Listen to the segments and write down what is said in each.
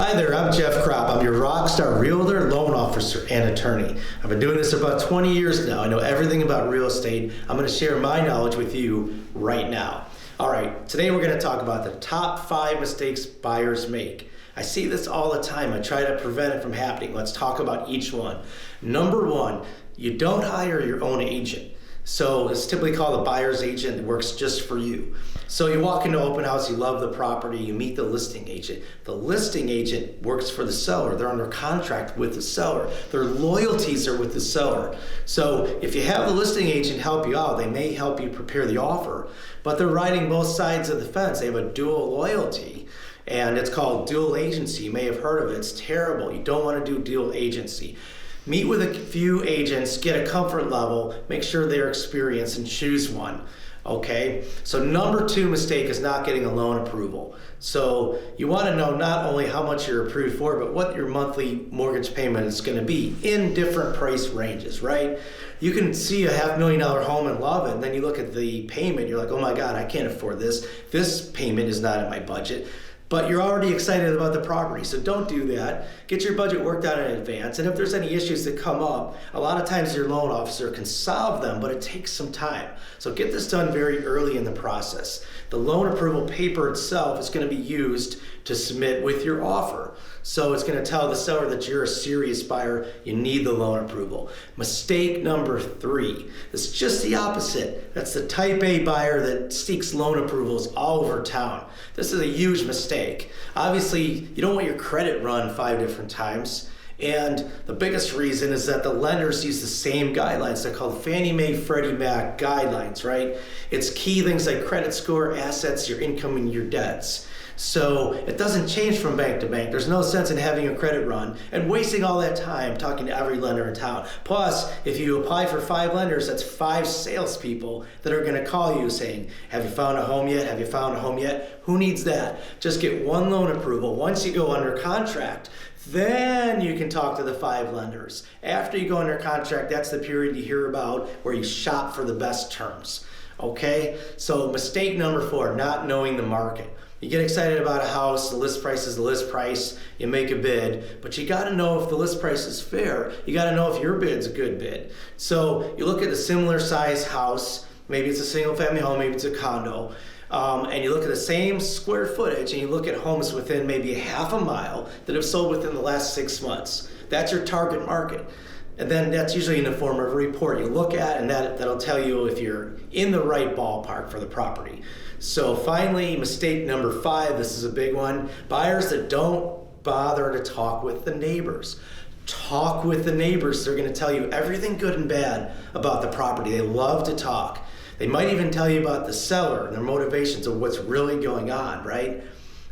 Hi there, I'm Jeff Kropp. I'm your rockstar realtor, loan officer, and attorney. I've been doing this about 20 years now. I know everything about real estate. I'm going to share my knowledge with you right now. All right, today we're going to talk about the top 5 mistakes buyers make. I see this all the time. I try to prevent it from happening. Let's talk about each one. Number 1, you don't hire your own agent. So it's typically called a buyer's agent that works just for you. So you walk into open house, you love the property, you meet the listing agent. The listing agent works for the seller. They're under contract with the seller. Their loyalties are with the seller. So if you have the listing agent help you out, they may help you prepare the offer, but they're riding both sides of the fence. They have a dual loyalty, and it's called dual agency. You may have heard of it. It's terrible. You don't want to do dual agency. Meet with a few agents, get a comfort level, make sure they're experienced, and choose one. Okay, so number 2 mistake is not getting a loan approval. So you want to know not only how much you're approved for, but what your monthly mortgage payment is going to be in different price ranges, right? You can see a $500,000 home and love it, and then you look at the payment, you're like, oh my God, I can't afford this. This payment is not in my budget. But you're already excited about the property, so don't do that. Get your budget worked out in advance, and if there's any issues that come up, a lot of times your loan officer can solve them, but it takes some time. So get this done very early in the process. The loan approval paper itself is going to be used to submit with your offer. So it's going to tell the seller that you're a serious buyer, you need the loan approval. Mistake number 3 is just the opposite. That's the type A buyer that seeks loan approvals all over town. This is a huge mistake. Obviously, you don't want your credit run 5 different times. And the biggest reason is that the lenders use the same guidelines. They're called Fannie Mae, Freddie Mac guidelines, right? It's key things like credit score, assets, your income, and your debts. So it doesn't change from bank to bank. There's no sense in having a credit run and wasting all that time talking to every lender in town. Plus, if you apply for 5 lenders, that's 5 salespeople that are going to call you saying, have you found a home yet? Have you found a home yet? Who needs that? Just get one loan approval. Once you go under contract, then you can talk to the 5 lenders. After you go under contract, that's the period you hear about where you shop for the best terms. Okay? So mistake number 4, not knowing the market. You get excited about a house, the list price is the list price, you make a bid, but you gotta know if the list price is fair. You gotta know if your bid's a good bid. So you look at a similar size house, maybe it's a single family home, maybe it's a condo, and you look at the same square footage and you look at homes within maybe a half a mile that have sold within the last 6 months. That's your target market. And then that's usually in the form of a report you look at, and that'll tell you if you're in the right ballpark for the property. So finally, mistake number 5, this is a big one. Buyers that don't bother to talk with the neighbors. Talk with the neighbors. They're going to tell you everything good and bad about the property. They love to talk. They might even tell you about the seller and their motivations of what's really going on, right?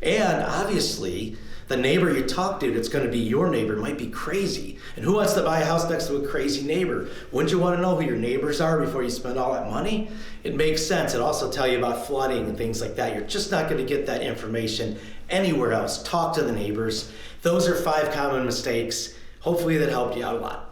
And obviously, the neighbor you talk to that's going to be your neighbor might be crazy. And who wants to buy a house next to a crazy neighbor? Wouldn't you want to know who your neighbors are before you spend all that money? It makes sense. It also tell you about flooding and things like that. You're just not going to get that information anywhere else. Talk to the neighbors. Those are 5 common mistakes. Hopefully that helped you out a lot.